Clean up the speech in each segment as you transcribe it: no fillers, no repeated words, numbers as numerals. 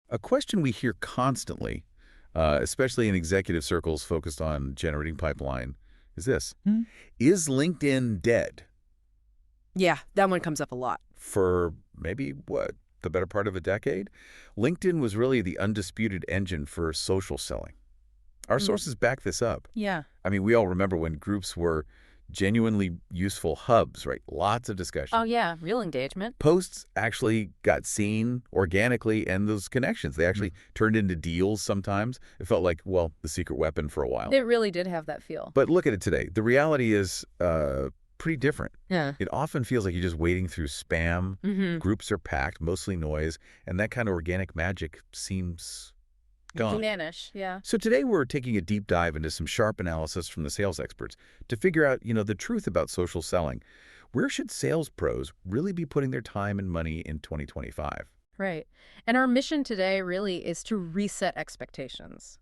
A question we hear constantly, especially in executive circles focused on generating pipeline, is this. Is LinkedIn dead Yeah, that one comes up a lot. for maybe, the better part of a decade? LinkedIn was really the undisputed engine for social selling. Our sources back this up. Yeah. I mean, we all remember when groups were genuinely useful hubs, right? Lots of discussion. Oh, yeah, real engagement. Posts actually got seen organically, and those connections, they actually turned into deals sometimes. It felt like, well, the secret weapon for a while. It really did have that feel. But look at it today. The reality is pretty different. Yeah. It often feels like you're just wading through spam. Groups are packed, mostly noise, and that kind of organic magic seems gone. Vanish, yeah. So today we're taking a deep dive into some sharp analysis from the sales experts to figure out, the truth about social selling. Where should sales pros really be putting their time and money in 2025? Right. And our mission today really is to reset expectations,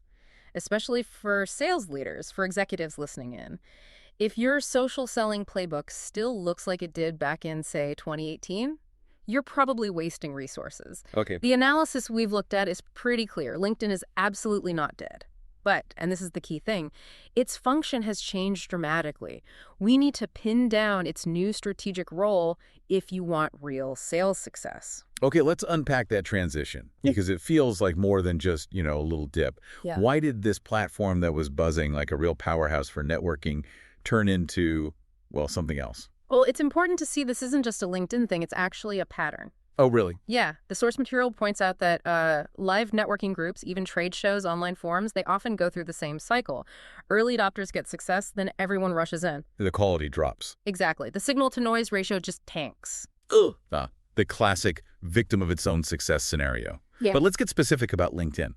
especially for sales leaders, for executives listening in. If your social selling playbook still looks like it did back in, say, 2018, you're probably wasting resources. Okay. The analysis we've looked at is pretty clear. LinkedIn is absolutely not dead. But, and this is the key thing, its function has changed dramatically. We need to pin down its new strategic role if you want real sales success. Okay, let's unpack that transition because it feels like more than just, a little dip. Yeah. Why did this platform that was buzzing like a real powerhouse for networking turn into, well, something else? Well, it's important to see this isn't just a LinkedIn thing, it's actually a pattern. Oh, really? Yeah, the source material points out that live networking groups, even trade shows, online forums, they often go through the same cycle. Early adopters get success, then everyone rushes in. The quality drops. Exactly. The signal-to-noise ratio just tanks. Ugh. The classic victim of its own success scenario. Yeah. But let's get specific about LinkedIn.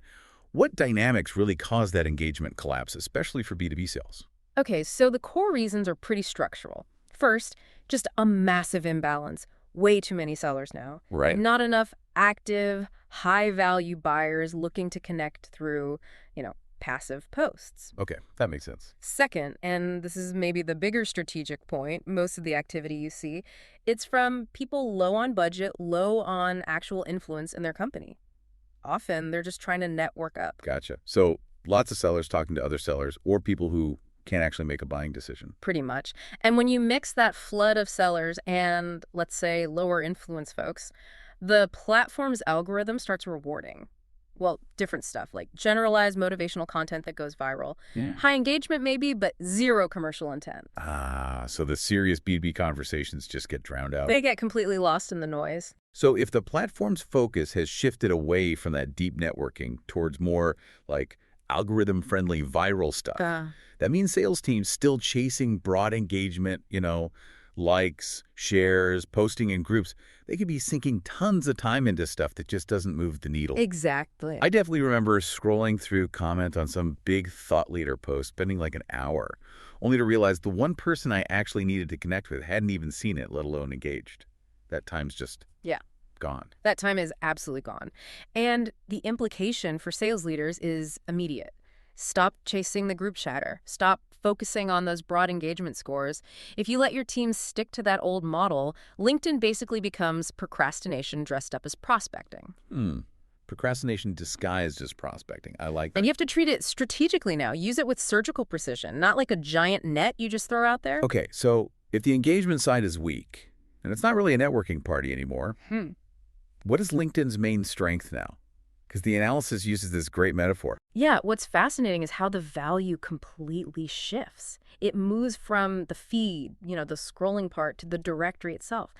What dynamics really caused that engagement collapse, especially for B2B sales? Okay, so the core reasons are pretty structural. First, just a massive imbalance. Way too many sellers now. Right. Not enough active, high-value buyers looking to connect through, passive posts. Okay, that makes sense. Second, and this is maybe the bigger strategic point, most of the activity you see, it's from people low on budget, low on actual influence in their company. Often, they're just trying to network up. Gotcha. So lots of sellers talking to other sellers or people who can't actually make a buying decision. Pretty much. And when you mix that flood of sellers and, let's say, lower influence folks, the platform's algorithm starts rewarding. Well, different stuff, like generalized motivational content that goes viral. Yeah. High engagement maybe, but zero commercial intent. So the serious B2B conversations just get drowned out. They get completely lost in the noise. So if the platform's focus has shifted away from that deep networking towards more like algorithm-friendly viral stuff, that means sales teams still chasing broad engagement, likes, shares, posting in groups. They could be sinking tons of time into stuff that just doesn't move the needle. Exactly. I definitely remember scrolling through comment on some big thought leader post, spending like an hour, only to realize the one person I actually needed to connect with hadn't even seen it, let alone engaged. That time's just gone. That time is absolutely gone. And the implication for sales leaders is immediate. Stop chasing the group chatter. Stop focusing on those broad engagement scores. If you let your team stick to that old model, LinkedIn basically becomes procrastination dressed up as prospecting. Procrastination disguised as prospecting. I like that. And you have to treat it strategically now. Use it with surgical precision, not like a giant net you just throw out there. Okay, so if the engagement side is weak, and it's not really a networking party anymore, what is LinkedIn's main strength now? Because the analysis uses this great metaphor. Yeah, what's fascinating is how the value completely shifts. It moves from the feed, the scrolling part, to the directory itself.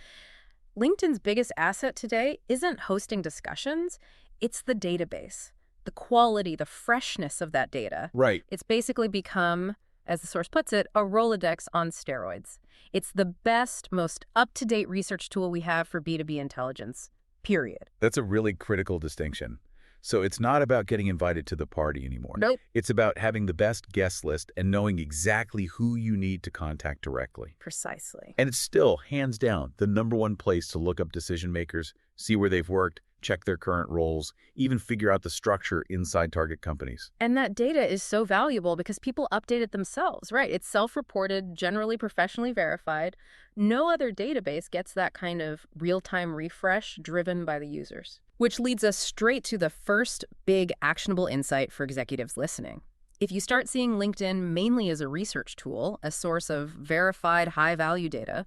LinkedIn's biggest asset today isn't hosting discussions, it's the database, the quality, the freshness of that data. Right. It's basically become, as the source puts it, a Rolodex on steroids. It's the best, most up-to-date research tool we have for B2B intelligence, period. That's a really critical distinction. So it's not about getting invited to the party anymore. Nope. It's about having the best guest list and knowing exactly who you need to contact directly. Precisely. And it's still, hands down, the #1 place to look up decision makers, see where they've worked, check their current roles, even figure out the structure inside target companies. And that data is so valuable because people update it themselves, right? It's self-reported, generally professionally verified. No other database gets that kind of real-time refresh driven by the users. Which leads us straight to the first big actionable insight for executives listening. If you start seeing LinkedIn mainly as a research tool, a source of verified high-value data,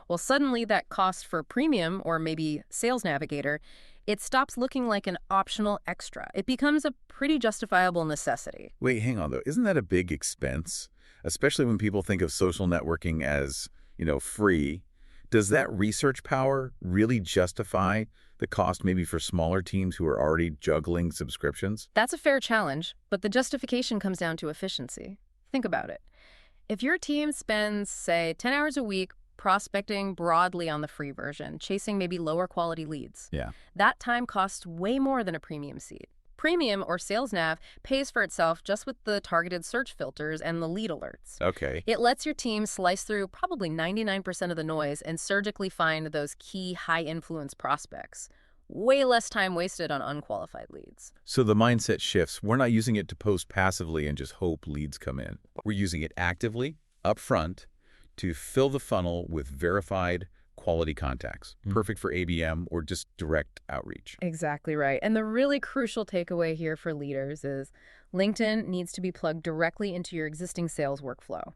well, suddenly that cost for premium or maybe Sales Navigator, it stops looking like an optional extra. It becomes a pretty justifiable necessity. Wait, hang on, though. Isn't that a big expense? Especially when people think of social networking as, free. Does that research power really justify the cost maybe for smaller teams who are already juggling subscriptions? That's a fair challenge, but the justification comes down to efficiency. Think about it. If your team spends, say, 10 hours a week prospecting broadly on the free version, chasing maybe lower quality leads, Yeah. that time costs way more than a premium seat. Premium or Sales Nav pays for itself just with the targeted search filters and the lead alerts. Okay. It lets your team slice through probably 99% of the noise and surgically find those key high-influence prospects. Way less time wasted on unqualified leads. So the mindset shifts. We're not using it to post passively and just hope leads come in. We're using it actively, upfront, to fill the funnel with verified quality contacts. Perfect for ABM or just direct outreach. Exactly right. And the really crucial takeaway here for leaders is LinkedIn needs to be plugged directly into your existing sales workflow.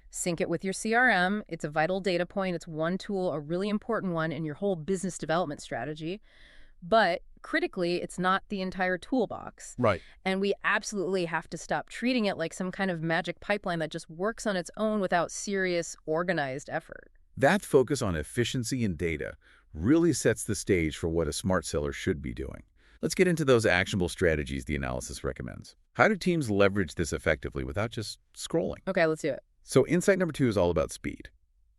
Sync it with your CRM. It's a vital data point. It's one tool, a really important one in your whole business development strategy. But critically, it's not the entire toolbox. Right. And we absolutely have to stop treating it like some kind of magic pipeline that just works on its own without serious, organized effort. That focus on efficiency and data really sets the stage for what a smart seller should be doing. Let's get into those actionable strategies the analysis recommends. How do teams leverage this effectively without just scrolling? Okay, let's do it. So insight number 2 is all about speed.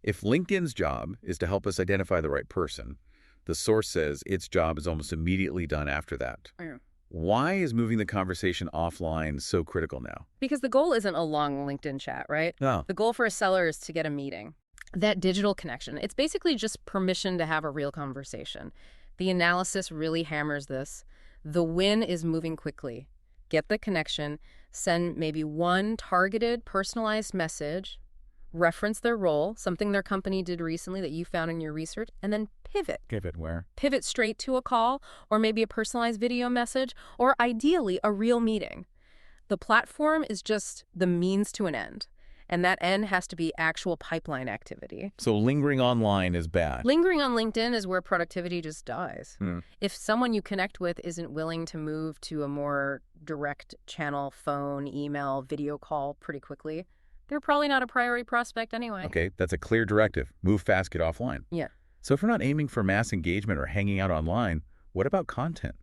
If LinkedIn's job is to help us identify the right person, the source says its job is almost immediately done after that. Yeah. Why is moving the conversation offline so critical now? Because the goal isn't a long LinkedIn chat, right? No. The goal for a seller is to get a meeting. That digital connection, it's basically just permission to have a real conversation. The analysis really hammers this. The win is moving quickly. Get the connection, send maybe one targeted, personalized message, reference their role, something their company did recently that you found in your research, and then pivot. Pivot where? Pivot straight to a call, or maybe a personalized video message, or ideally a real meeting. The platform is just the means to an end. And that end has to be actual pipeline activity. So lingering online is bad. Lingering on LinkedIn is where productivity just dies. If someone you connect with isn't willing to move to a more direct channel, phone, email, video call pretty quickly, they're probably not a priority prospect anyway. Okay, that's a clear directive. Move fast, get offline. Yeah. So if we're not aiming for mass engagement or hanging out online, what about content?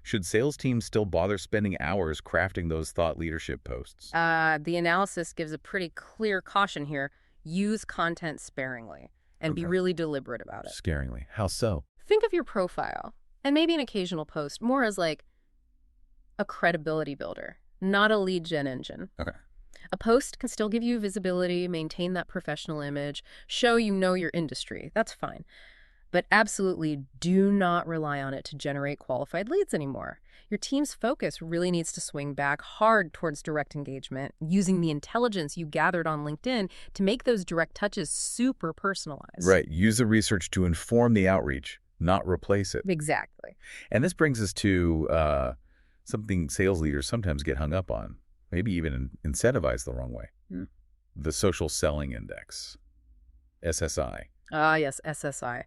Should sales teams still bother spending hours crafting those thought leadership posts? The analysis gives a pretty clear caution here. Use content sparingly and be really deliberate about it. Scaringly. How so? Think of your profile and maybe an occasional post more as like a credibility builder, not a lead gen engine. Okay. A post can still give you visibility, maintain that professional image, show you know your industry. That's fine. But absolutely do not rely on it to generate qualified leads anymore. Your team's focus really needs to swing back hard towards direct engagement, using the intelligence you gathered on LinkedIn to make those direct touches super personalized. Right. Use the research to inform the outreach, not replace it. Exactly. And this brings us to something sales leaders sometimes get hung up on, maybe even incentivized the wrong way. The social selling index, SSI. Ah, yes, SSI.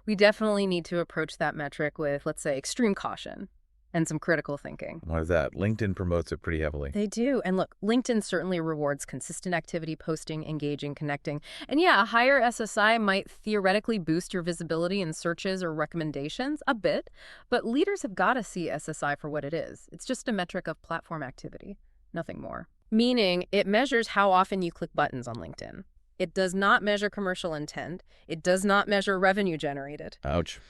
We definitely need to approach that metric with, let's say, extreme caution and some critical thinking. Why is that? LinkedIn promotes it pretty heavily. They do. And look, LinkedIn certainly rewards consistent activity, posting, engaging, connecting. And yeah, a higher SSI might theoretically boost your visibility in searches or recommendations a bit, but leaders have got to see SSI for what it is. It's just a metric of platform activity, nothing more. Meaning it measures how often you click buttons on LinkedIn. It does not measure commercial intent. It does not measure revenue generated. Ouch.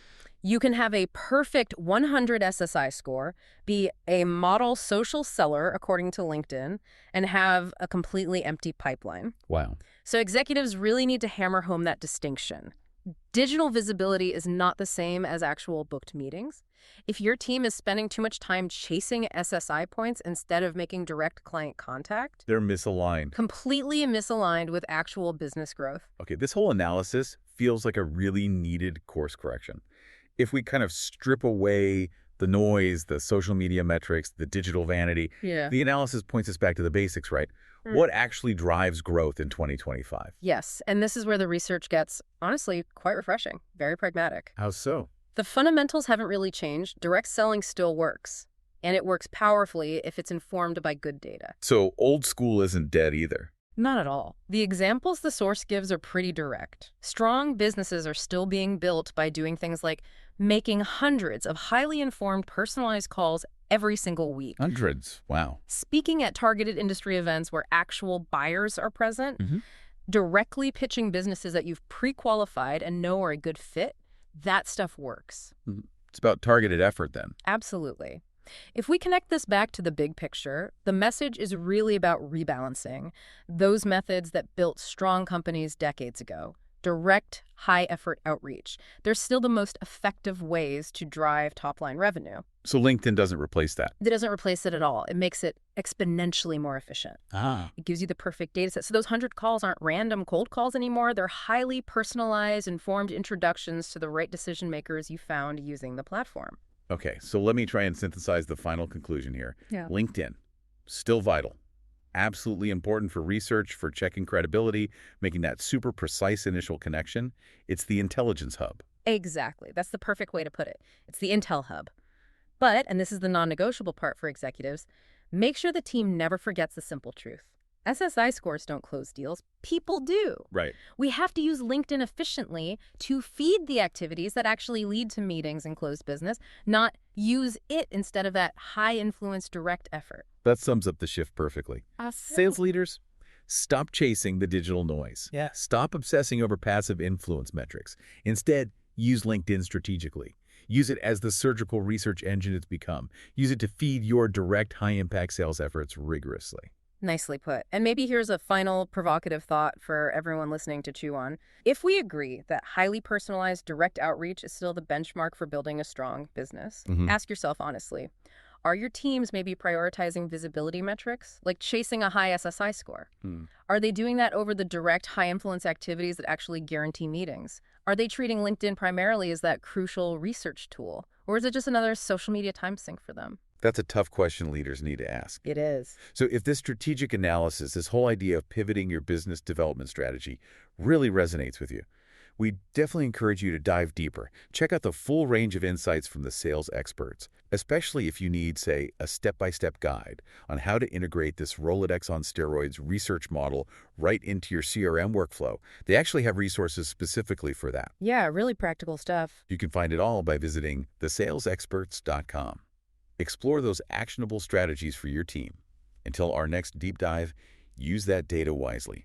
You can have a perfect 100 SSI score, be a model social seller according to LinkedIn, and have a completely empty pipeline. Wow. So executives really need to hammer home that distinction. Digital visibility is not the same as actual booked meetings. If your team is spending too much time chasing SSI points instead of making direct client contact, They're misaligned. completely misaligned with actual business growth. Okay, this whole analysis feels like a really needed course correction. If we kind of strip away The noise, the social media metrics, the digital vanity. Yeah. The analysis points us back to the basics, right? What actually drives growth in 2025? Yes, and this is where the research gets, honestly, quite refreshing, very pragmatic. How so? The fundamentals haven't really changed. Direct selling still works, and it works powerfully if it's informed by good data. So old school isn't dead either. Not at all. The examples the source gives are pretty direct. Strong businesses are still being built by doing things like making hundreds of highly informed, personalized calls every single week. Hundreds. Wow. Speaking at targeted industry events where actual buyers are present, directly pitching businesses that you've pre-qualified and know are a good fit, that stuff works. It's about targeted effort then. Absolutely. If we connect this back to the big picture, the message is really about rebalancing those methods that built strong companies decades ago. Direct, high-effort outreach. They're still the most effective ways to drive top-line revenue. So LinkedIn doesn't replace that? It doesn't replace it at all. It makes it exponentially more efficient. It gives you the perfect data set. So those 100 calls aren't random cold calls anymore. They're highly personalized, informed introductions to the right decision makers you found using the platform. Okay, so let me try and synthesize the final conclusion here. Yeah. LinkedIn, still vital. Absolutely important for research, for checking credibility, making that super precise initial connection. It's the intelligence hub. Exactly. That's the perfect way to put it. It's the intel hub. But, and this is the non-negotiable part for executives, make sure the team never forgets the simple truth. SSI scores don't close deals. People do. Right. We have to use LinkedIn efficiently to feed the activities that actually lead to meetings and closed business, not use it instead of that high-influence direct effort. That sums up the shift perfectly. Sales leaders, stop chasing the digital noise. Yeah. Stop obsessing over passive influence metrics. Instead, use LinkedIn strategically. Use it as the surgical research engine it's become. Use it to feed your direct, high-impact sales efforts rigorously. Nicely put. And maybe here's a final provocative thought for everyone listening to chew on. If we agree that highly personalized direct outreach is still the benchmark for building a strong business, ask yourself honestly, are your teams maybe prioritizing visibility metrics, like chasing a high SSI score? Are they doing that over the direct high-influence activities that actually guarantee meetings? Are they treating LinkedIn primarily as that crucial research tool? Or is it just another social media time sink for them? That's a tough question leaders need to ask. It is. So if this strategic analysis, this whole idea of pivoting your business development strategy really resonates with you, we definitely encourage you to dive deeper. Check out the full range of insights from the sales experts, especially if you need, say, a step-by-step guide on how to integrate this Rolodex on steroids research model right into your CRM workflow. They actually have resources specifically for that. Yeah, really practical stuff. You can find it all by visiting thesalesexperts.com. Explore those actionable strategies for your team. Until our next deep dive, use that data wisely.